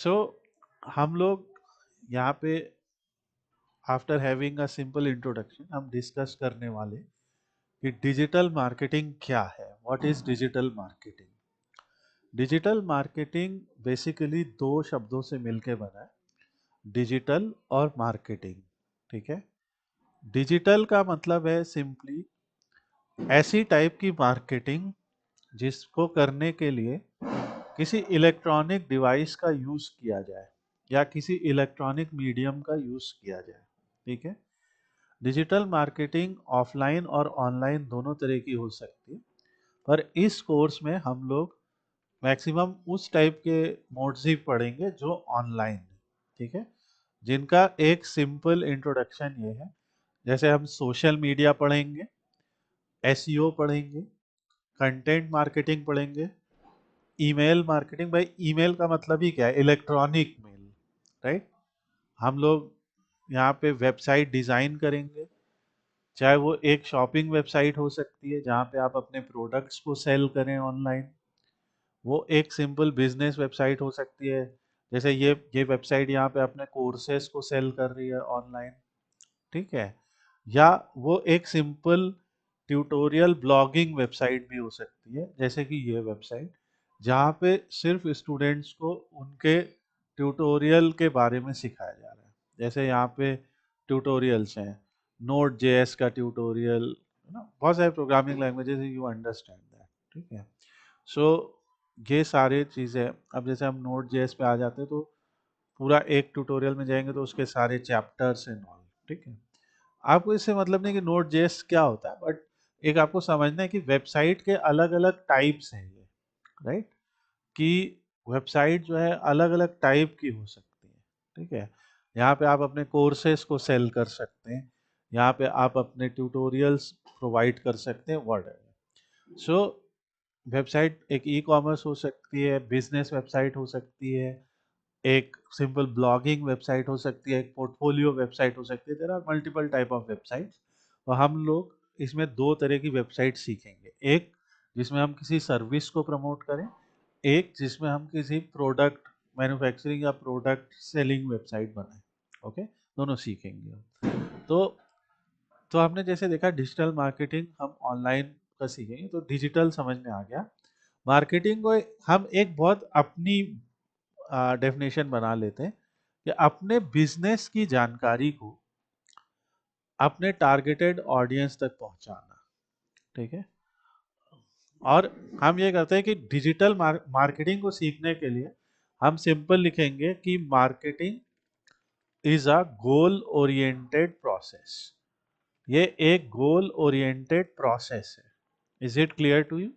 सो हम लोग यहाँ पे after having a simple introduction हम डिस्कस करने वाले कि डिजिटल मार्केटिंग क्या है। What is digital marketing? Digital marketing basically दो शब्दों से मिलके बना है, डिजिटल और मार्केटिंग। ठीक है। डिजिटल का मतलब है सिंपली ऐसी टाइप की मार्केटिंग जिसको करने के लिए किसी इलेक्ट्रॉनिक डिवाइस का यूज किया जाए या किसी इलेक्ट्रॉनिक मीडियम का यूज किया जाए। ठीक है। डिजिटल मार्केटिंग ऑफलाइन और ऑनलाइन दोनों तरह की हो सकती है, पर इस कोर्स में हम लोग मैक्सिमम उस टाइप के मोड्स ही पढ़ेंगे जो ऑनलाइन है। ठीक है। जिनका एक सिंपल इंट्रोडक्शन ये है, जैसे हम सोशल मीडिया पढ़ेंगे, एसईओ पढ़ेंगे, कंटेंट मार्केटिंग पढ़ेंगे, ईमेल मार्केटिंग। भाई ईमेल का मतलब ही क्या है? Electronic mail, right. हम लोग यहाँ पे वेबसाइट डिजाइन करेंगे, चाहे वो एक शॉपिंग वेबसाइट हो सकती है जहाँ पे आप अपने प्रोडक्ट्स को सेल करें ऑनलाइन, वो एक सिंपल बिजनेस वेबसाइट हो सकती है, जैसे ये वेबसाइट यहाँ पे अपने कोर्सेज को सेल कर रही है ऑनलाइन। ठीक है। या वो एक सिंपल ट्यूटोरियल ब्लॉगिंग वेबसाइट भी हो सकती है, जैसे कि ये वेबसाइट जहाँ पे सिर्फ स्टूडेंट्स को उनके ट्यूटोरियल के बारे में सिखाया जा रहा है। जैसे यहाँ पे ट्यूटोरियल्स हैं, नोड जेएस का ट्यूटोरियल है ना, बहुत सारे programming languages, you understand that. ठीक है। सो ये सारे चीज़ें, अब जैसे हम नोड जेएस पे आ जाते हैं तो पूरा एक ट्यूटोरियल में जाएंगे तो उसके सारे चैप्टर्स एंड ऑल। ठीक है। आपको इससे मतलब नहीं कि नोड जेएस क्या होता है, बट एक आपको समझना है कि वेबसाइट के अलग अलग टाइप्स हैं ये, राइट। कि वेबसाइट जो है अलग अलग टाइप की हो सकती है। ठीक है। यहाँ पे आप अपने कोर्सेज को सेल कर सकते हैं, यहाँ पे आप अपने ट्यूटोरियल्स प्रोवाइड कर सकते हैं, वर्ड। सो वेबसाइट एक ई कॉमर्स हो सकती है, बिजनेस वेबसाइट हो सकती है, एक सिंपल ब्लॉगिंग वेबसाइट हो सकती है, एक पोर्टफोलियो वेबसाइट हो सकती है। There are multiple type of websites. और हम लोग इसमें दो तरह की वेबसाइट सीखेंगे, एक जिसमें हम किसी सर्विस को प्रमोट करें, एक जिसमें हम किसी प्रोडक्ट मैन्युफैक्चरिंग या प्रोडक्ट सेलिंग वेबसाइट बनाएं। ओके, दोनों सीखेंगे हम। तो हमने जैसे देखा डिजिटल मार्केटिंग हम ऑनलाइन का सीखेंगे, तो डिजिटल समझ में आ गया। मार्केटिंग को हम एक बहुत अपनी डेफिनेशन बना लेते हैं कि अपने बिजनेस की जानकारी को अपने टारगेटेड ऑडियंस तक पहुंचाना। ठीक है। और हम ये करते हैं कि डिजिटल मार्केटिंग को सीखने के लिए हम सिंपल लिखेंगे कि marketing is a goal oriented process. ये एक गोल ओरिएंटेड प्रोसेस है। Is it clear to you?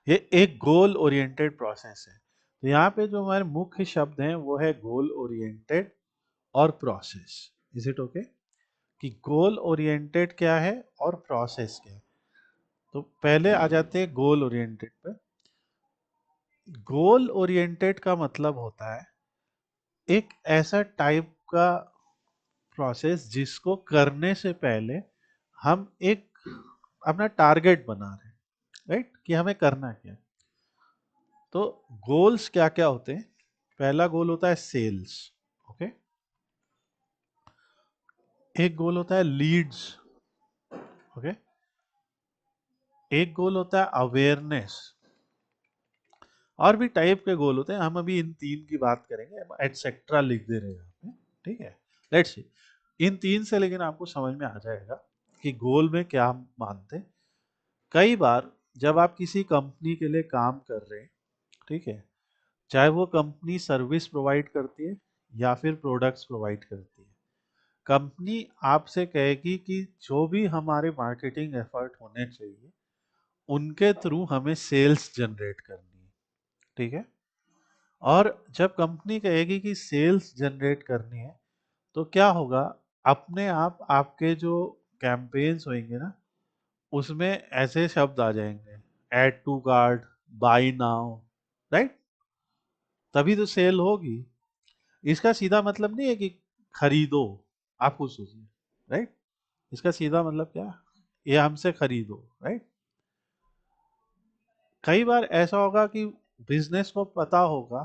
ये एक गोल ओरिएंटेड प्रोसेस है। तो यहाँ पे जो हमारे मुख्य शब्द हैं वो है गोल ओरिएंटेड और प्रोसेस। Is it okay? कि गोल ओरिएंटेड क्या है और प्रोसेस क्या है। तो पहले आ जाते हैं गोल ओरिएंटेड पे। गोल ओरिएंटेड का मतलब होता है एक ऐसा टाइप का प्रोसेस जिसको करने से पहले हम एक अपना टारगेट बना रहे हैं, राइट, कि हमें करना क्या है। तो गोल्स क्या क्या होते हैं? पहला गोल होता है सेल्स। ओके। एक गोल होता है लीड्स। ओके। एक गोल होता है अवेयरनेस। और भी टाइप के गोल होते हैं, हम अभी इन तीन की बात करेंगे, एटसेट्रा लिख दे रहे हैं यहाँ पे। ठीक है। लेट्स सी इन तीन से, लेकिन आपको समझ में आ जाएगा कि गोल में क्या हम मानते हैं। कई बार जब आप किसी कंपनी के लिए काम कर रहे हैं, ठीक है, चाहे वो कंपनी सर्विस प्रोवाइड करती है या फिर प्रोडक्ट्स प्रोवाइड करती है, कंपनी आपसे कहेगी कि जो भी हमारे मार्केटिंग एफर्ट होने चाहिए उनके थ्रू हमें सेल्स जनरेट करनी है। ठीक है। और जब कंपनी कहेगी कि सेल्स जनरेट करनी है, तो क्या होगा? अपने आप आपके जो कैंपेन्स होंगे ना, उसमें ऐसे शब्द आ जाएंगे, add to cart, buy now, right. तभी तो सेल होगी। इसका सीधा मतलब नहीं है कि खरीदो, आप खुद सोचिए, राइट। इसका सीधा मतलब क्या? ये हमसे खरीदो, राइट। कई बार ऐसा होगा कि बिजनेस को पता होगा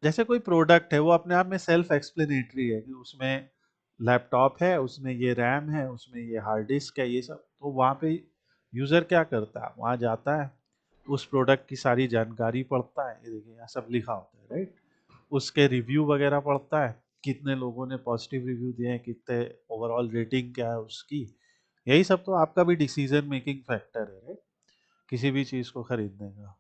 जैसे कोई प्रोडक्ट है वो अपने आप में सेल्फ एक्सप्लेनेटरी है कि उसमें लैपटॉप है, उसमें ये रैम है, उसमें ये हार्ड डिस्क है, ये सब। तो वहाँ पे यूजर क्या करता है, वहाँ जाता है, उस प्रोडक्ट की सारी जानकारी पढ़ता है, ये देखिए यहाँ सब लिखा होता है, राइट। उसके रिव्यू वगैरह पढ़ता है, कितने लोगों ने पॉजिटिव रिव्यू दिए हैं, कितने ओवरऑल रेटिंग क्या है उसकी। यही सब तो आपका भी डिसीजन मेकिंग फैक्टर है, राइट, किसी भी चीज को खरीदने का।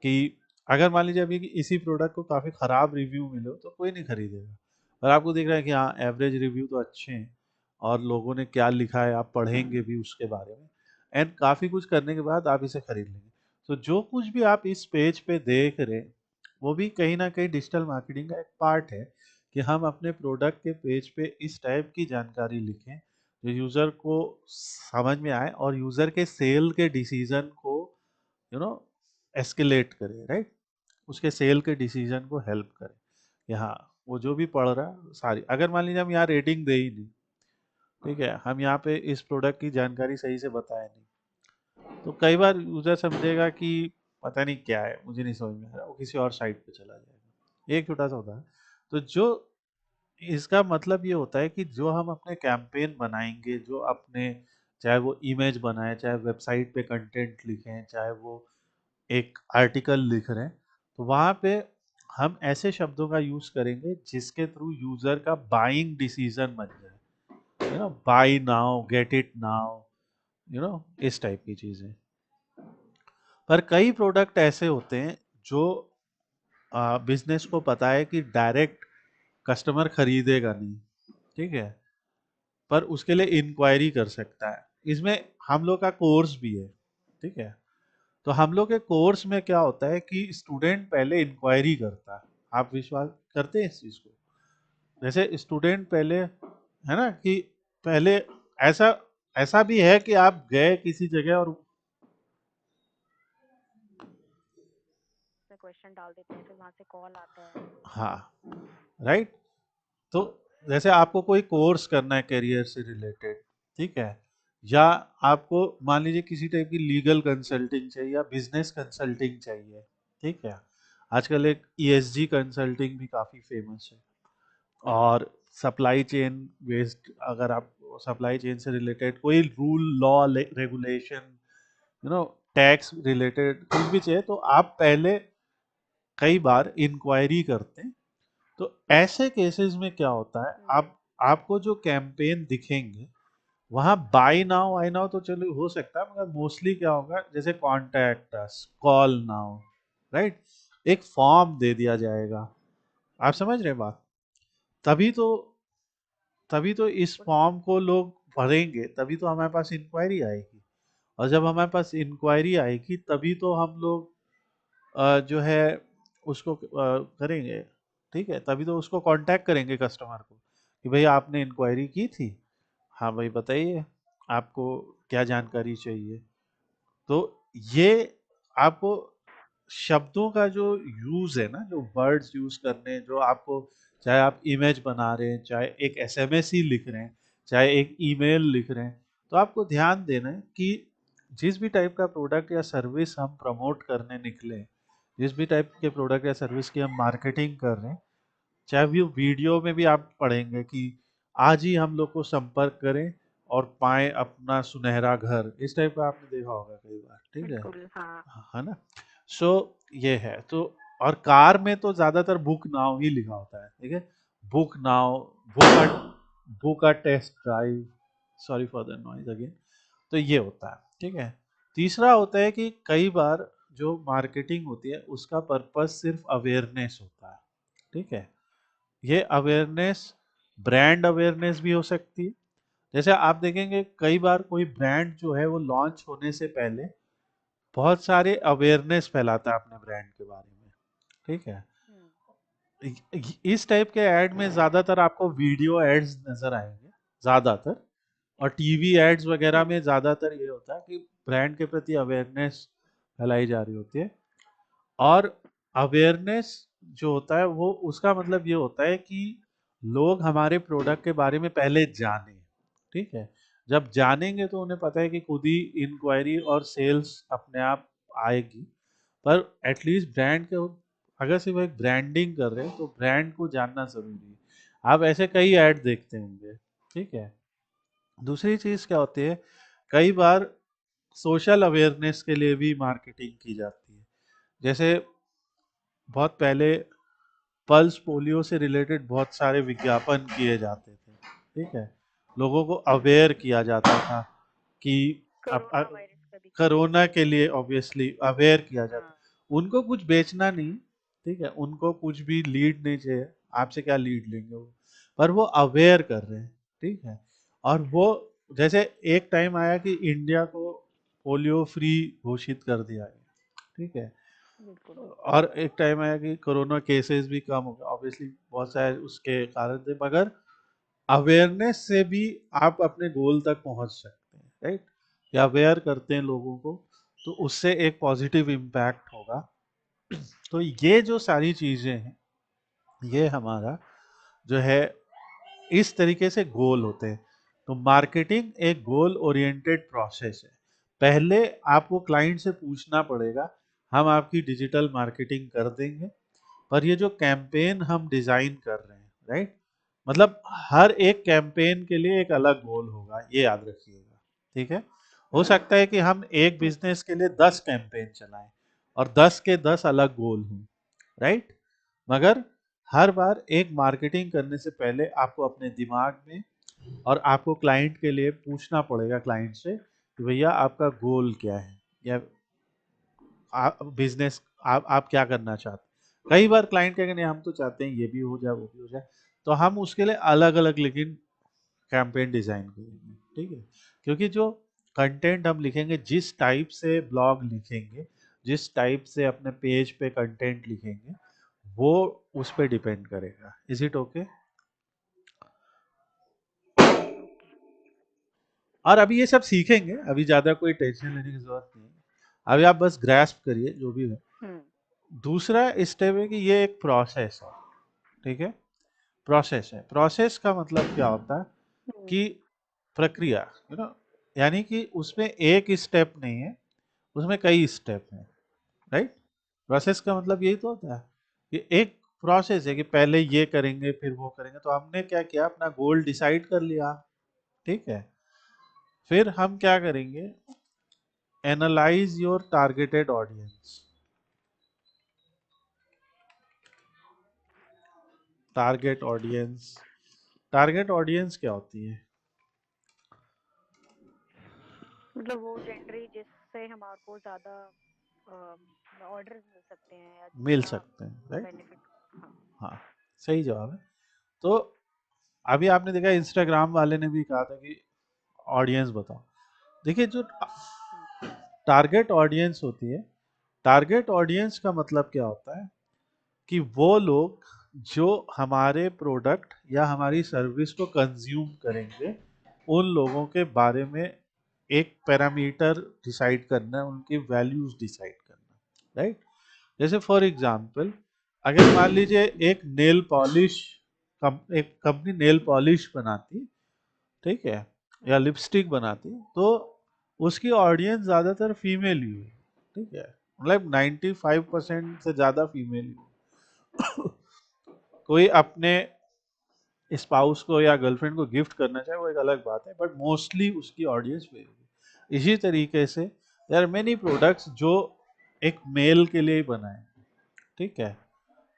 कि अगर मान लीजिए अभी कि इसी प्रोडक्ट को काफी खराब रिव्यू मिले तो कोई नहीं खरीदेगा। और आपको दिख रहा है कि हाँ एवरेज रिव्यू तो अच्छे हैं और लोगों ने क्या लिखा है आप पढ़ेंगे भी उसके बारे में, एंड काफी कुछ करने के बाद आप इसे खरीद लेंगे। तो जो कुछ भी आप इस पेज पे देख रहे हैं वो भी कहीं ना कहीं डिजिटल मार्केटिंग का एक पार्ट है कि हम अपने प्रोडक्ट के पेज पे इस टाइप की जानकारी लिखें जो यूजर को समझ में आए और यूजर के सेल के डिसीजन को यू नो एस्केलेट करे, राइट, उसके सेल के डिसीजन को हेल्प करे कि हाँ वो जो भी पढ़ रहा है सारी। अगर मान लीजिए हम यहाँ रेटिंग दे ही नहीं, ठीक है, हम यहाँ पे इस प्रोडक्ट की जानकारी सही से बताए नहीं, तो कई बार यूजर समझेगा कि पता नहीं क्या है, मुझे नहीं समझ में आ रहा, वो किसी और साइट पे चला जाएगा। एक छोटा सा होता है। तो जो इसका मतलब ये होता है कि जो हम अपने कैंपेन बनाएंगे, जो अपने, चाहे वो इमेज बनाए, चाहे वेबसाइट पे कंटेंट लिखें, चाहे वो एक आर्टिकल लिख रहे हैं, तो वहाँ पे हम ऐसे शब्दों का यूज करेंगे जिसके थ्रू यूजर का बाइंग डिसीजन बन जाए, you know, buy now, get it now, you know, इस टाइप की चीजें। पर कई प्रोडक्ट ऐसे होते हैं जो बिजनेस को पता है कि डायरेक्ट कस्टमर खरीदेगा नहीं, ठीक है, पर उसके लिए इंक्वायरी कर सकता है। इसमें हम लोग का कोर्स भी है, ठीक है। तो हम लोग के कोर्स में क्या होता है कि स्टूडेंट पहले इंक्वायरी करता है। आप विश्वास करते हैं इस चीज को? जैसे स्टूडेंट पहले, है ना, कि पहले ऐसा ऐसा भी है कि आप गए किसी जगह और क्वेश्चन डाल देते हैं, फिर वहां से कॉल आता है। हाँ, राइट। तो जैसे आपको कोई कोर्स करना है करियर से रिलेटेड, ठीक है, या आपको मान लीजिए किसी टाइप की लीगल कंसल्टिंग चाहिए या बिजनेस कंसल्टिंग चाहिए, ठीक है, आजकल एक ईएसजी कंसल्टिंग भी काफी फेमस है। और सप्लाई चेन बेस्ड, अगर आप सप्लाई चेन से रिलेटेड कोई rule, law, regulation, you know, tax related कुछ भी चाहिए, तो आप पहले कई बार इंक्वायरी करते हैं। तो ऐसे केसेस में क्या होता है, हम्म। आप आपको जो कैंपेन दिखेंगे वहां बाय नाउ, आई नाउ तो चलो हो सकता है, मगर मोस्टली क्या होगा, जैसे contact us, call now, right, एक फॉर्म दे दिया जाएगा। आप समझ रहे हैं बात? तभी तो तभी तो इस उस फॉर्म को लोग भरेंगे, तभी तो हमारे पास इंक्वायरी आएगी। और जब हमारे पास इंक्वायरी आएगी तभी तो हम लोग जो है उसको करेंगे, ठीक है, तभी तो उसको कांटेक्ट करेंगे कस्टमर को कि भाई आपने इंक्वायरी की थी, हाँ भाई बताइए आपको क्या जानकारी चाहिए। तो ये आपको शब्दों का जो यूज है ना, जो वर्ड्स यूज करने हैं, जो आपको, चाहे आप इमेज बना रहे हैं, चाहे एक एसएमएस ही लिख रहे हैं, चाहे एक ईमेल लिख रहे हैं, तो आपको ध्यान देना है कि जिस भी टाइप का प्रोडक्ट या सर्विस हम प्रमोट करने निकले, जिस भी टाइप के प्रोडक्ट या सर्विस की हम मार्केटिंग कर रहे हैं, चाहे वो वीडियो में भी आप पढ़ेंगे कि आज ही हम लोग को संपर्क करें और पाएं अपना सुनहरा घर, इस टाइप का आपने देखा होगा कई बार, ठीक है। बिल्कुल हाँ। है ना? सो ये है तो। और कार में तो ज्यादातर बुक नाउ ही लिखा होता है, ठीक है, book now, book book a test drive, sorry for the noise again. तो ये होता है, ठीक है। तीसरा होता है कि कई बार जो मार्केटिंग होती है उसका पर्पस सिर्फ अवेयरनेस होता है, ठीक है। ये अवेयरनेस ब्रांड अवेयरनेस भी हो सकती है। जैसे आप देखेंगे कई बार कोई ब्रांड जो है वो लॉन्च होने से पहले बहुत सारे अवेयरनेस फैलाता है अपने ब्रांड के बारे में, ठीक है। हम्म। इस टाइप के ऐड में ज्यादातर आपको वीडियो एड्स नजर आएंगे, ज्यादातर। और टीवी एड्स वगैरह हम्म। में ज्यादातर ये होता है कि ब्रांड के प्रति अवेयरनेस फैलाई जा रही होती है। और अवेयरनेस जो होता है वो उसका मतलब ये होता है कि लोग हमारे प्रोडक्ट के बारे में पहले जाने, ठीक है। जब जानेंगे तो उन्हें पता है कि खुद ही इंक्वायरी और सेल्स अपने आप आएगी। पर एटलीस्ट ब्रांड के अगर सिर्फ एक ब्रांडिंग कर रहे हैं तो ब्रांड को जानना जरूरी है। आप ऐसे कई ऐड देखते होंगे, ठीक है। दूसरी चीज क्या होती है, कई बार सोशल अवेयरनेस के लिए भी मार्केटिंग की जाती है। जैसे बहुत पहले पल्स पोलियो से रिलेटेड बहुत सारे विज्ञापन किए जाते थे, ठीक है। लोगों को अवेयर किया जाता था कि अब कोरोना वायरस का भी किया था। कोरोना के लिए ऑब्वियसली अवेयर किया जाता। हाँ। उनको कुछ बेचना नहीं, ठीक है, उनको कुछ भी लीड नहीं चाहिए, आपसे क्या लीड लेंगे वो, पर वो अवेयर कर रहे हैं, ठीक है। और वो जैसे एक टाइम आया कि इंडिया को पोलियो फ्री घोषित कर दिया गया, ठीक है। बिल्कुल। और एक टाइम आया कि कोरोना केसेस भी कम हो गए, ऑब्वियसली बहुत सारे उसके कारण थे, मगर अवेयरनेस से भी आप अपने गोल तक पहुंच सकते हैं, राइट। या अवेयर करते हैं लोगों को, तो उससे एक पॉजिटिव इम्पैक्ट होगा। तो ये जो सारी चीजें हैं, ये हमारा जो है इस तरीके से गोल होते हैं। तो मार्केटिंग एक गोल ओरिएंटेड प्रोसेस है। पहले आपको क्लाइंट से पूछना पड़ेगा, हम आपकी डिजिटल मार्केटिंग कर देंगे, पर ये जो कैंपेन हम डिजाइन कर रहे हैं, राइट, मतलब हर एक कैंपेन के लिए एक अलग गोल होगा, ये याद रखिएगा, ठीक है। हो सकता है कि हम एक ठीक। बिजनेस के लिए 10 कैंपेन चलाएं और 10 के 10 अलग गोल हों, राइट। मगर हर बार एक मार्केटिंग करने से पहले आपको अपने दिमाग में और आपको क्लाइंट के लिए पूछना पड़ेगा क्लाइंट से कि भैया आपका गोल क्या है, या बिजनेस आप क्या करना चाहते हैं। कई बार क्लाइंट कहेंगे नहीं हम तो चाहते हैं ये भी हो जाए वो भी हो जाए, तो हम उसके लिए अलग अलग लेकिन कैंपेन डिजाइन करेंगे, ठीक है। क्योंकि जो कंटेंट हम लिखेंगे, जिस टाइप से ब्लॉग लिखेंगे, जिस टाइप से अपने पेज पे कंटेंट लिखेंगे, वो उस पर डिपेंड करेगा। Is it okay? ओके। और अभी ये सब सीखेंगे, अभी ज्यादा कोई टेंशन लेने की जरूरत नहीं है। अभी आप बस ग्रास्प करिए जो भी है। हम्म। दूसरा स्टेप है कि ये एक प्रोसेस है, ठीक है। प्रोसेस है, प्रोसेस का मतलब क्या होता है हम्म। कि प्रक्रिया, यू नो, यानी कि उसमें एक स्टेप नहीं है, उसमें कई स्टेप हैं, राइट। प्रोसेस का मतलब यही तो होता है कि एक प्रोसेस है कि पहले ये करेंगे फिर वो करेंगे। तो हमने क्या किया, अपना गोल डिसाइड कर लिया, ठीक है। फिर हम क्या करेंगे, analyse your targeted audience. Target audience, target audience क्या होती है? मतलब वो जनरली जिससे हमारे ज्यादा ऑर्डर मिल सकते हैं या मिल जितना सकते हैं, राइट। बेनिफिट। हाँ। हाँ, सही जवाब है। तो अभी आपने देखा इंस्टाग्राम वाले ने भी कहा था कि ऑडियंस बताओ। देखिए जो हम्म। टारगेट ऑडियंस होती है, टारगेट ऑडियंस का मतलब क्या होता है कि वो लोग जो हमारे प्रोडक्ट या हमारी सर्विस को कंज्यूम करेंगे, उन लोगों के बारे में एक पैरामीटर डिसाइड करना है, उनकी वैल्यूज डिसाइड करना, राइट। जैसे फॉर एग्जांपल, अगर मान लीजिए एक नेल पॉलिश एक कंपनी नेल पॉलिश बनाती, ठीक है, या हम्म। लिपस्टिक बनाती, तो उसकी ऑडियंस ज्यादातर फीमेल ही है, ठीक है। मतलब 95% से ज्यादा फीमेल ही है। कोई अपने स्पाउस को या गर्लफ्रेंड को गिफ्ट करना चाहे वो एक अलग बात है, बट मोस्टली उसकी ऑडियंस मेल है। इसी तरीके से देयर आर मेनी प्रोडक्ट्स जो एक मेल के लिए ही बनाए, ठीक है,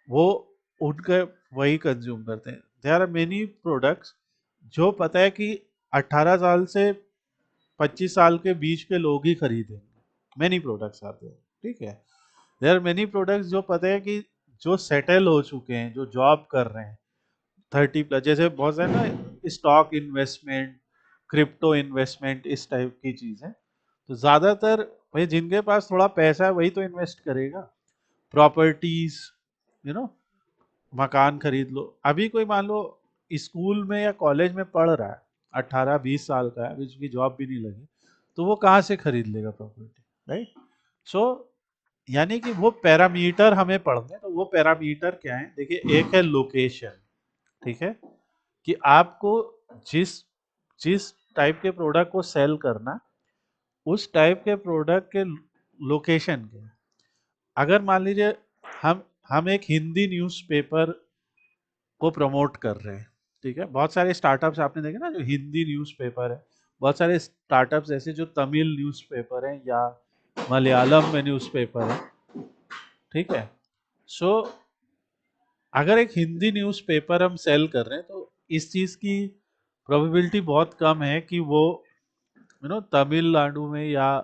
वो उनका वही कंज्यूम करते हैं। देयर आर मेनी प्रोडक्ट्स जो पता है कि 18 साल से 25 साल के बीच के लोग ही खरीदेंगे, मेनी प्रोडक्ट्स आते हैं, ठीक है। देयर आर मेनी प्रोडक्ट्स जो पता है कि जो सेटल हो चुके हैं, जो जॉब कर रहे हैं 30+, जैसे बहुत सारे ना स्टॉक इन्वेस्टमेंट, क्रिप्टो इन्वेस्टमेंट, इस टाइप की चीजें। तो ज्यादातर भाई जिनके पास थोड़ा पैसा है वही तो इन्वेस्ट करेगा। प्रॉपर्टीज, यू नो, मकान खरीद लो। अभी कोई मान लो स्कूल में या कॉलेज में पढ़ रहा है, 18-20 साल का है, अभी उसकी जॉब भी नहीं लगी, तो वो कहाँ से खरीद लेगा प्रॉपर्टी, राइट। सो यानी कि वो पैरामीटर हमें पढ़ने हैं। तो वो पैरामीटर क्या है, देखिए, एक है लोकेशन, ठीक है, कि आपको जिस जिस टाइप के प्रोडक्ट को सेल करना, उस टाइप के प्रोडक्ट के लोकेशन के, अगर मान लीजिए हम हम एक हिंदी न्यूज़पेपर को प्रमोट कर रहे हैं, ठीक है। बहुत सारे स्टार्टअप्स आपने देखे ना जो हिंदी न्यूज़पेपर है, बहुत सारे स्टार्टअप्स ऐसे जो तमिल न्यूज़पेपर है या मलयालम में न्यूज़पेपर है, ठीक है। सो अगर एक हिंदी न्यूज़पेपर हम सेल कर रहे हैं तो इस चीज़ की प्रोबेबिलिटी बहुत कम है कि वो तमिलनाडु में या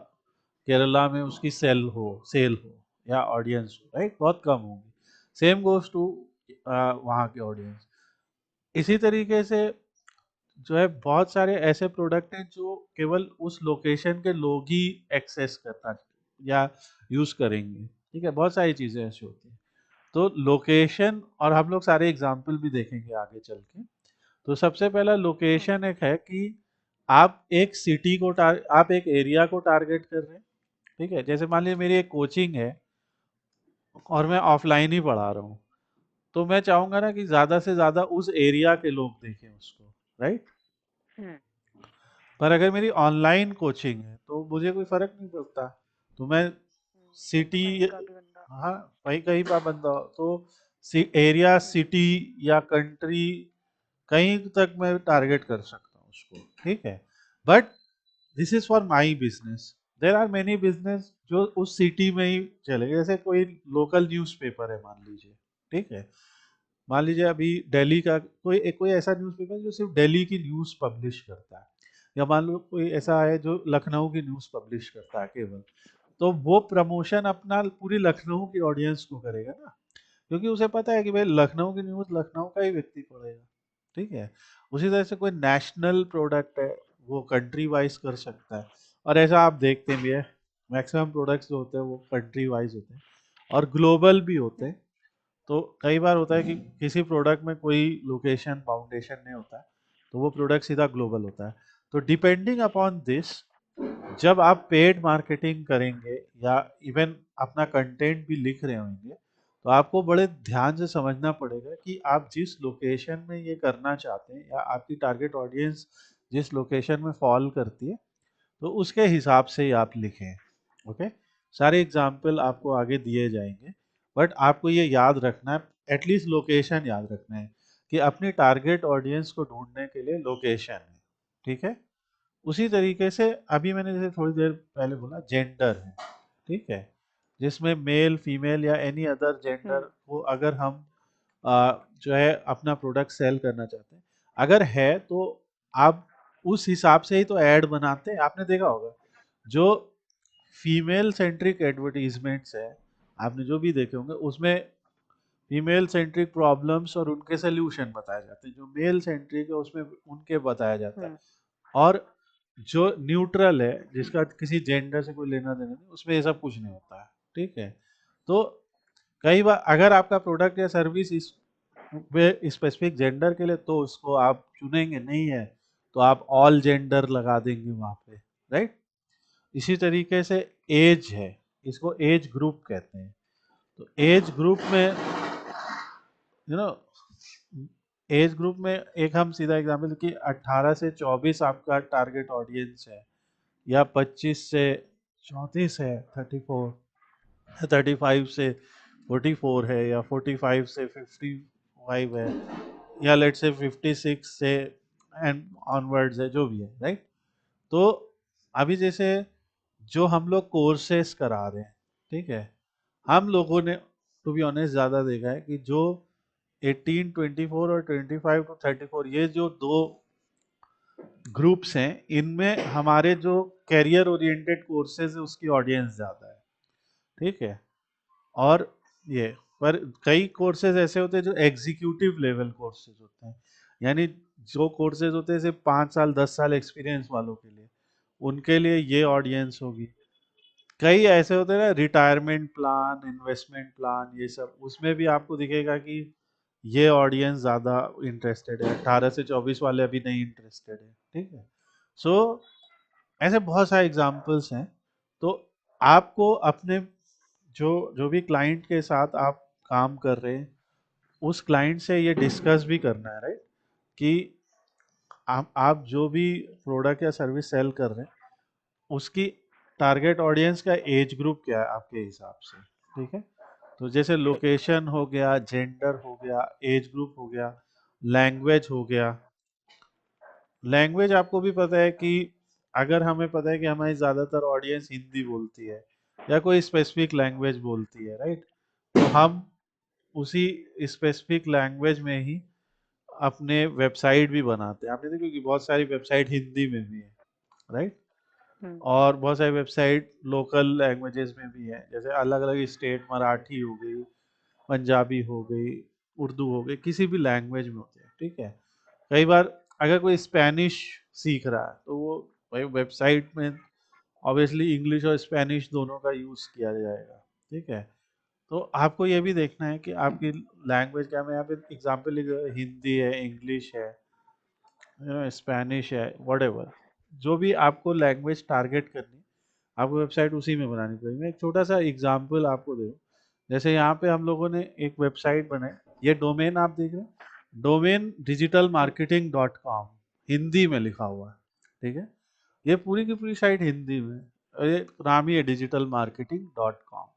केरला में उसकी सेल हो या ऑडियंस हो, राइट, बहुत कम होगी। सेम गोज टू वहाँ के ऑडियंस। इसी तरीके से जो है बहुत सारे ऐसे प्रोडक्ट हैं जो केवल उस लोकेशन के लोग ही एक्सेस करना या यूज करेंगे, ठीक है। बहुत सारी चीजें ऐसी होती हैं। तो लोकेशन, और हम लोग सारे एग्जाम्पल भी देखेंगे आगे चल के। तो सबसे पहला हम्म। लोकेशन एक है कि आप एक सिटी को आप एक एरिया को टारगेट कर रहे हैं, ठीक है। जैसे मान लीजिए मेरी एक कोचिंग है और मैं ऑफलाइन ही पढ़ा रहा हूँ, तो मैं चाहूंगा ना कि ज्यादा से ज्यादा उस एरिया के लोग देखें उसको, राइट। हम्म। पर अगर मेरी ऑनलाइन कोचिंग है तो मुझे कोई फर्क नहीं पड़ता, तो मैं सिटी, कहीं का भी बंदा। हाँ, वही कहीं का बंदा हो तो एरिया, हम्म। सिटी या कंट्री, कहीं तक मैं टारगेट कर सकता हूँ उसको, ठीक है। But this is for my business. There are many business जो उस सिटी में ही चलेगा, जैसे कोई लोकल न्यूज़पेपर है मान लीजिए, ठीक है। मान लीजिए अभी दिल्ली का कोई ऐसा न्यूज़पेपर जो सिर्फ दिल्ली की न्यूज़ पब्लिश करता है, या मान लो कोई ऐसा है जो लखनऊ की न्यूज़ पब्लिश करता है केवल, तो वो प्रमोशन अपना पूरी लखनऊ की ऑडियंस को करेगा ना, क्योंकि उसे पता है कि भाई लखनऊ की न्यूज़ लखनऊ का ही व्यक्ति पढ़ेगा, ठीक है। उसी तरह से कोई नेशनल प्रोडक्ट है वो कंट्री वाइज कर सकता है, और ऐसा आप देखते भी है मैक्सिमम प्रोडक्ट्स जो होते हैं वो कंट्री वाइज होते हैं और ग्लोबल भी होते हैं। तो कई बार होता है कि किसी प्रोडक्ट में कोई लोकेशन बाउंडेशन नहीं होता है, तो वो प्रोडक्ट सीधा ग्लोबल होता है। तो डिपेंडिंग अपॉन दिस, जब आप पेड मार्केटिंग करेंगे या इवन अपना कंटेंट भी लिख रहे होंगे, तो आपको बड़े ध्यान से समझना पड़ेगा कि आप जिस लोकेशन में ये करना चाहते हैं या आपकी टारगेट ऑडियंस जिस लोकेशन में फॉल करती है, तो उसके हिसाब से ही आप लिखें, ओके। सारे एग्जाम्पल आपको आगे दिए जाएंगे, बट आपको ये याद रखना है, एटलीस्ट लोकेशन याद रखना है कि अपनी टारगेट ऑडियंस को ढूंढने के लिए लोकेशन है, ठीक है। उसी तरीके से अभी मैंने जैसे थोड़ी देर पहले बोला जेंडर है, ठीक है, जिसमें मेल फीमेल या एनी अदर जेंडर हम्म। को अगर हम जो है अपना प्रोडक्ट सेल करना चाहते हैं, अगर है तो आप उस हिसाब से ही तो ऐड बनाते हैं। आपने देखा होगा जो फीमेल सेंट्रिक एडवर्टीजमेंट्स है, आपने जो भी देखे होंगे उसमें फीमेल सेंट्रिक प्रॉब्लम्स और उनके सोल्यूशन बताए जाते हैं, जो मेल सेंट्रिक है उसमें उनके बताया जाता है। हम्म। और जो न्यूट्रल है जिसका किसी जेंडर से कोई लेना देना नहीं, उसमें ये सब कुछ नहीं होता है, ठीक है। तो कई बार अगर आपका प्रोडक्ट या सर्विस इस स्पेसिफिक जेंडर के लिए, तो उसको आप चुनेंगे, नहीं है तो आप ऑल जेंडर लगा देंगे वहां पे, राइट। इसी तरीके से एज है, इसको एज ग्रुप कहते हैं। तो एज ग्रुप में यू नो एज ग्रुप में एक हम सीधा एग्जांपल कि 18 से 24 आपका टारगेट ऑडियंस है, या 25 से 34 है, 34, 35 से 44 है, या 45 से 55 है, या लेट से 56 से एंड ऑनवर्ड्स है, जो भी है, राइट। तो अभी जैसे जो हम लोग कोर्सेस करा रहे हैं, ठीक है, हम लोगों ने टू बी ऑनेस्ट ज़्यादा देखा है कि जो 18, 24 और 25 टू 34, ये जो दो ग्रुप्स हैं, इनमें हमारे जो कैरियर ओरिएंटेड कोर्सेज है उसकी ऑडियंस ज़्यादा है, ठीक है। और ये पर कई कोर्सेज ऐसे होते हैं जो एग्जीक्यूटिव लेवल कोर्सेज होते हैं, यानी जो कोर्सेज होते हैं सिर्फ 5 साल 10 साल एक्सपीरियंस वालों के लिए, उनके लिए ये ऑडियंस होगी। कई ऐसे होते हैं ना रिटायरमेंट प्लान, इन्वेस्टमेंट प्लान, ये सब, उसमें भी आपको दिखेगा कि ये ऑडियंस ज़्यादा इंटरेस्टेड है, 18 से 24 वाले अभी नहीं इंटरेस्टेड है, ठीक है। सो ऐसे बहुत सारे एग्जांपल्स हैं। तो आपको अपने जो जो भी क्लाइंट के साथ आप काम कर रहे हैं, उस क्लाइंट से ये डिस्कस भी करना है, राइट, कि आप जो भी प्रोडक्ट या सर्विस सेल कर रहे हैं उसकी टारगेट ऑडियंस का एज ग्रुप क्या है आपके हिसाब से, ठीक है। तो जैसे लोकेशन हो गया, जेंडर हो गया, एज ग्रुप हो गया, लैंग्वेज हो गया। लैंग्वेज आपको भी पता है कि अगर हमें पता है कि हमारी ज़्यादातर ऑडियंस हिंदी बोलती है या कोई स्पेसिफिक लैंग्वेज बोलती है, राइट? तो हम उसी स्पेसिफिक लैंग्वेज में ही अपने वेबसाइट भी बनाते हैं। आपने देखा कि बहुत सारी वेबसाइट हिंदी में भी है, राइट? हम्म। और बहुत सारी वेबसाइट लोकल लैंग्वेजेस में भी है, जैसे अलग अलग स्टेट, मराठी हो गई, पंजाबी हो गई, उर्दू हो गई, किसी भी लैंग्वेज में होते हैं, ठीक है? कई बार अगर कोई स्पेनिश सीख रहा है तो वो भाई वेबसाइट में ऑब्वियसली इंग्लिश और स्पेनिश दोनों का यूज़ किया जाएगा, ठीक है? तो आपको ये भी देखना है कि आपकी लैंग्वेज क्या, मैं यहाँ पे एग्जांपल लिख रहा हूँ, हिंदी है, इंग्लिश है, स्पेनिश है, व्हाटएवर, जो भी आपको लैंग्वेज टारगेट करनी, आपको वेबसाइट उसी में बनानी पड़ेगी। मैं एक छोटा सा एग्जांपल आपको दे दूं। जैसे यहाँ पे हम लोगों ने एक वेबसाइट बनाई, ये डोमेन आप देख रहे हैं, डोमेन digitalmarketing.com, हिंदी में लिखा हुआ है, ठीक है? ये पूरी की पूरी साइट हिंदी में है, और ये नाम ही है digitalmarketing.com।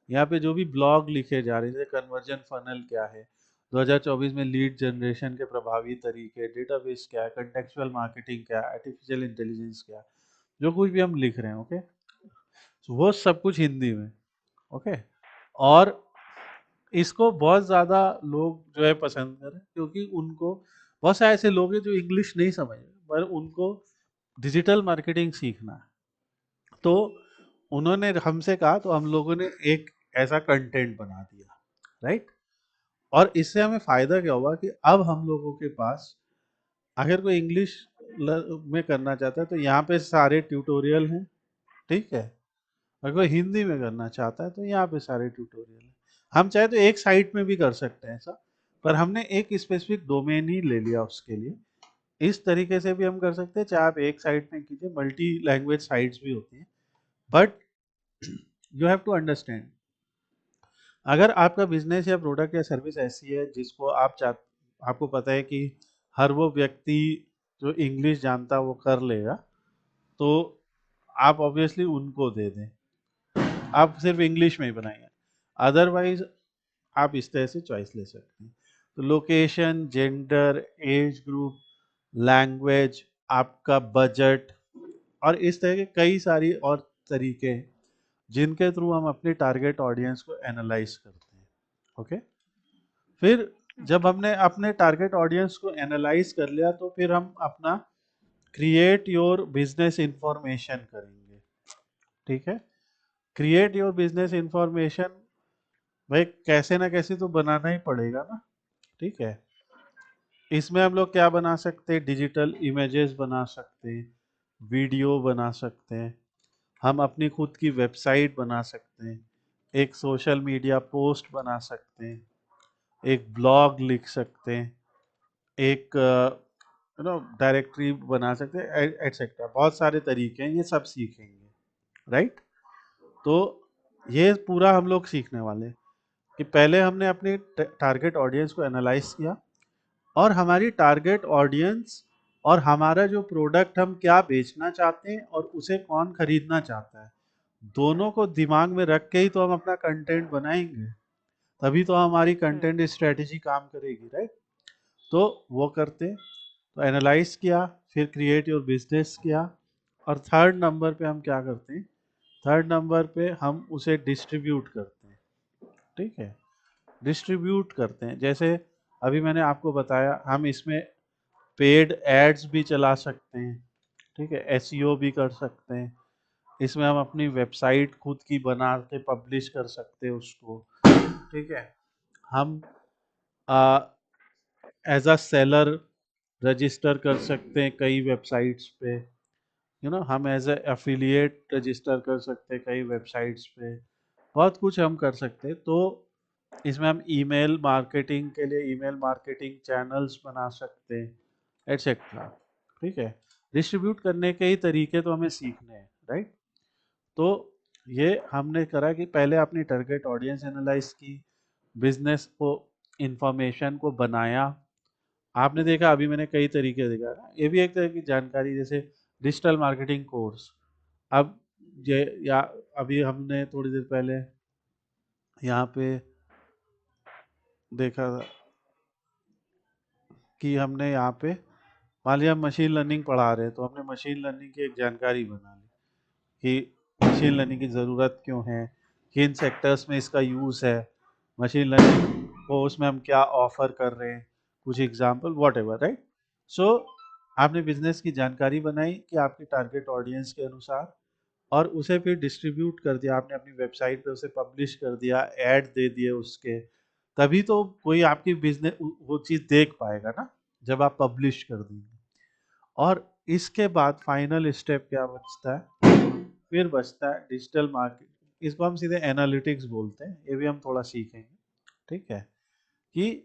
यहाँ पे जो भी ब्लॉग लिखे जा रहे हैं, जैसे कन्वर्जन फनल क्या है, 2024 में लीड जनरेशन के प्रभावी तरीके, डेटाबेस क्या है, कंटेक्चुअल मार्केटिंग क्या है, आर्टिफिशियल इंटेलिजेंस क्या है, जो कुछ भी हम लिख रहे हैं, ओके, तो वो सब कुछ हिंदी में, ओके। और इसको बहुत ज़्यादा लोग जो है पसंद कर रहे हैं, क्योंकि उनको बहुत सारे ऐसे लोग हैं जो इंग्लिश नहीं समझ रहे, पर उनको डिजिटल मार्केटिंग सीखना है। तो उन्होंने हमसे कहा, तो हम लोगों ने एक ऐसा कंटेंट बना दिया, राइट? और इससे हमें फायदा क्या हुआ कि अब हम लोगों के पास, अगर कोई इंग्लिश में करना चाहता है तो यहाँ पे सारे ट्यूटोरियल हैं, ठीक है? अगर कोई हिंदी में करना चाहता है तो यहाँ पे सारे ट्यूटोरियल हैं। हम चाहे तो एक साइट में भी कर सकते हैं ऐसा, पर हमने एक स्पेसिफिक डोमेन ही ले लिया उसके लिए। इस तरीके से भी हम कर सकते हैं, चाहे आप एक साइट में कीजिए, मल्टी लैंग्वेज साइट्स भी होती हैं, but you have to understand, अगर आपका बिजनेस या प्रोडक्ट या सर्विस ऐसी है जिसको आपको पता है कि हर वो व्यक्ति जो इंग्लिश जानता है वो कर लेगा, तो आप ऑब्वियसली उनको दे दें, आप सिर्फ इंग्लिश में ही बनाइए। अदरवाइज आप इस तरह से चॉइस ले सकते हैं। तो location, gender, age group, language, आपका बजट, और इस तरह के कई सारी और तरीके हैं जिनके थ्रू हम अपने टारगेट ऑडियंस को एनालाइज करते हैं, ओके। फिर जब ओके। हमने अपने टारगेट ऑडियंस को एनालाइज कर लिया तो फिर हम अपना क्रिएट योर बिजनेस इंफॉर्मेशन करेंगे, ठीक है? क्रिएट योर बिजनेस इंफॉर्मेशन, भाई कैसे ना कैसे तो बनाना ही पड़ेगा ना, ठीक है? इसमें हम लोग क्या बना सकते हैं, डिजिटल इमेजेस बना सकते हैं, वीडियो बना सकते हैं, हम अपनी खुद की वेबसाइट बना सकते हैं, एक सोशल मीडिया पोस्ट बना सकते हैं, एक ब्लॉग लिख सकते हैं, एक डायरेक्टरी बना सकते हैं, एटसेट्रा। बहुत सारे तरीके हैं, ये सब सीखेंगे, राइट? तो ये पूरा हम लोग सीखने वाले हैं कि पहले हमने अपनी टारगेट ऑडियंस को एनालाइज किया, और हमारी टारगेट ऑडियंस और हमारा जो प्रोडक्ट हम क्या बेचना चाहते हैं और उसे कौन खरीदना चाहता है, दोनों को दिमाग में रख के ही तो हम अपना कंटेंट बनाएंगे, तभी तो हमारी हम्म। कंटेंट स्ट्रेटेजी काम करेगी, राइट? तो वो करते हैं, तो एनालाइज किया, फिर क्रिएट योर बिजनेस किया, और थर्ड नंबर पे हम क्या करते हैं, थर्ड नंबर पे हम उसे डिस्ट्रीब्यूट करते हैं, ठीक है? डिस्ट्रीब्यूट करते हैं, जैसे अभी मैंने आपको बताया, हम इसमें पेड एड्स भी चला सकते हैं, ठीक है? एसईओ भी कर सकते हैं, इसमें हम अपनी वेबसाइट खुद की बना के पब्लिश कर सकते हैं उसको, ठीक है? हम एज अ सेलर रजिस्टर कर सकते हैं कई वेबसाइट्स पे, हम एज ए एफिलिएट रजिस्टर कर सकते हैं कई वेबसाइट्स पे, बहुत कुछ हम कर सकते हैं। तो इसमें हम ईमेल मार्केटिंग के लिए ईमेल मार्केटिंग चैनल्स बना सकते हैं, एटसेट्रा, ठीक है? डिस्ट्रीब्यूट करने के ही तरीके तो हमें सीखने हैं, राइट? तो ये हमने करा कि पहले अपनी टारगेट ऑडियंस एनालाइज की, बिजनेस को, इंफॉर्मेशन को बनाया। आपने देखा, अभी मैंने कई तरीके देखा ना, ये भी एक तरह की जानकारी, जैसे डिजिटल मार्केटिंग कोर्स। अब ये या अभी हमने थोड़ी देर पहले यहाँ पे देखा कि हमने यहाँ पे मान लिया मशीन लर्निंग पढ़ा रहे हैं, तो हमने मशीन लर्निंग की एक जानकारी बना ली कि मशीन लर्निंग की ज़रूरत क्यों है, किन सेक्टर्स में इसका यूज़ है, मशीन लर्निंग को उसमें हम क्या ऑफर कर रहे हैं, कुछ एग्जांपल वॉट एवर, राइट। सो आपने बिजनेस की जानकारी बनाई कि आपके टारगेट ऑडियंस के अनुसार, और उसे फिर डिस्ट्रीब्यूट कर दिया आपने अपनी वेबसाइट पे, उसे पब्लिश कर दिया, ऐड दे दिए उसके, तभी तो कोई आपकी बिजनेस वो चीज़ देख पाएगा ना, जब आप पब्लिश कर देंगे। और इसके बाद फाइनल स्टेप क्या बचता है, फिर बचता है डिजिटल मार्केट। इसको हम सीधे एनालिटिक्स बोलते हैं, ये भी हम थोड़ा सीखेंगे, ठीक है। कि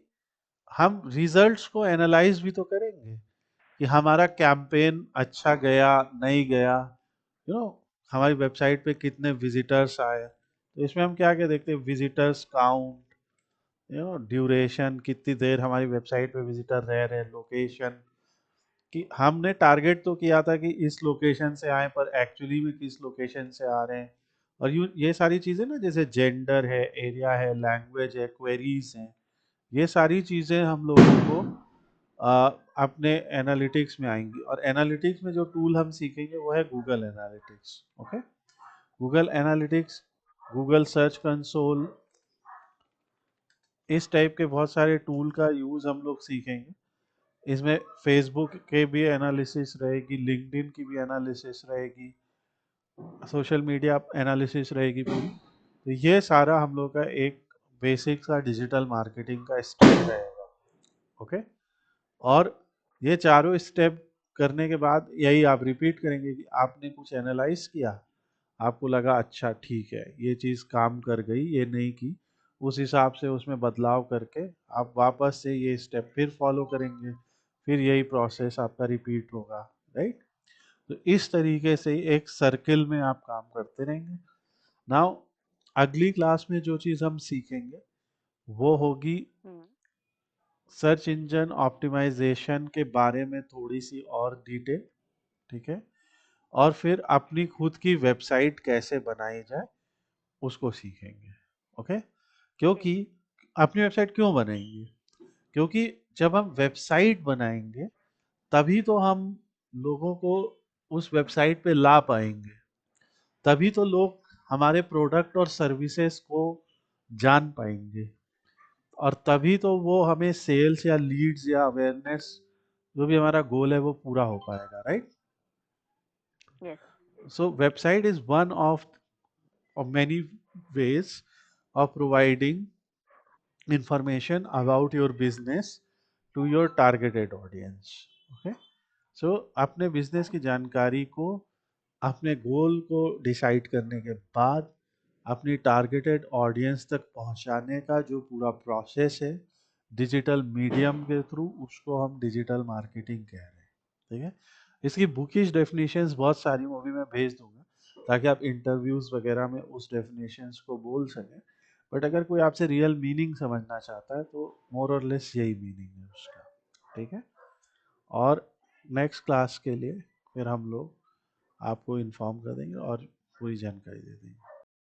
हम रिजल्ट्स को एनालाइज भी तो करेंगे कि हमारा कैंपेन अच्छा गया नहीं गया, यू नो हमारी वेबसाइट पे कितने विजिटर्स आए, तो इसमें हम क्या क्या देखते हैं, विजिटर्स काउंट, ड्यूरेशन, कितनी देर हमारी वेबसाइट पे विजिटर रह रहे, लोकेशन, कि हमने टारगेट तो किया था कि इस लोकेशन से आए, पर एक्चुअली में किस लोकेशन से आ रहे हैं, और ये सारी चीज़ें ना, जैसे जेंडर है, एरिया है, लैंग्वेज है, क्वेरीज हैं, ये सारी चीज़ें हम लोगों को अपने एनालिटिक्स में आएंगी। और एनालिटिक्स में जो टूल हम सीखेंगे वो है Google analytics, okay. Google analytics, Google search console, इस टाइप के बहुत सारे टूल का यूज़ हम लोग सीखेंगे। इसमें फेसबुक के भी एनालिसिस रहेगी, लिंक्डइन की भी एनालिसिस रहेगी, सोशल मीडिया एनालिसिस रहेगी पूरी। तो ये सारा हम लोग का एक बेसिक सा डिजिटल मार्केटिंग का स्टेप रहेगा, ओके। और ये चारों स्टेप करने के बाद यही आप रिपीट करेंगे कि आपने कुछ एनालाइज किया, आपको लगा अच्छा ठीक है ये चीज़ काम कर गई, ये नहीं की, उस हिसाब से उसमें बदलाव करके आप वापस से ये स्टेप फिर फॉलो करेंगे, फिर यही प्रोसेस आपका रिपीट होगा, राइट। तो इस तरीके से एक सर्किल में आप काम करते रहेंगे। नाउ अगली क्लास में जो चीज़ हम सीखेंगे वो होगी सर्च इंजन ऑप्टिमाइजेशन के बारे में, थोड़ी सी और डिटेल, ठीक है। और फिर अपनी खुद की वेबसाइट कैसे बनाई जाए उसको सीखेंगे, ओके। क्योंकि अपनी वेबसाइट क्यों बनाएंगे, क्योंकि जब हम वेबसाइट बनाएंगे तभी तो हम लोगों को उस वेबसाइट पे ला पाएंगे, तभी तो लोग हमारे प्रोडक्ट और सर्विसेज को जान पाएंगे, और तभी तो वो हमें सेल्स या लीड्स या अवेयरनेस, जो भी हमारा गोल है वो पूरा हो पाएगा, right. Yes. So website is one of many ways of providing information about your business to your targeted audience, okay। so अपने बिजनेस की जानकारी को, अपने गोल को डिसाइड करने के बाद अपनी टारगेटेड ऑडियंस तक पहुंचाने का जो पूरा प्रोसेस है डिजिटल मीडियम के थ्रू, उसको हम डिजिटल मार्केटिंग कह रहे हैं, ठीक है। इसकी बुकिश डेफिनेशंस बहुत सारी, वो भी मैं भेज दूंगा ताकि आप इंटरव्यूज वगैरह में उस डेफिनेशंस को बोल सकें। बट अगर कोई आपसे रियल मीनिंग समझना चाहता है तो मोर और लेस यही मीनिंग है उसका, ठीक है। और नेक्स्ट क्लास के लिए फिर हम लोग आपको इन्फॉर्म कर देंगे और पूरी जानकारी दे देंगे।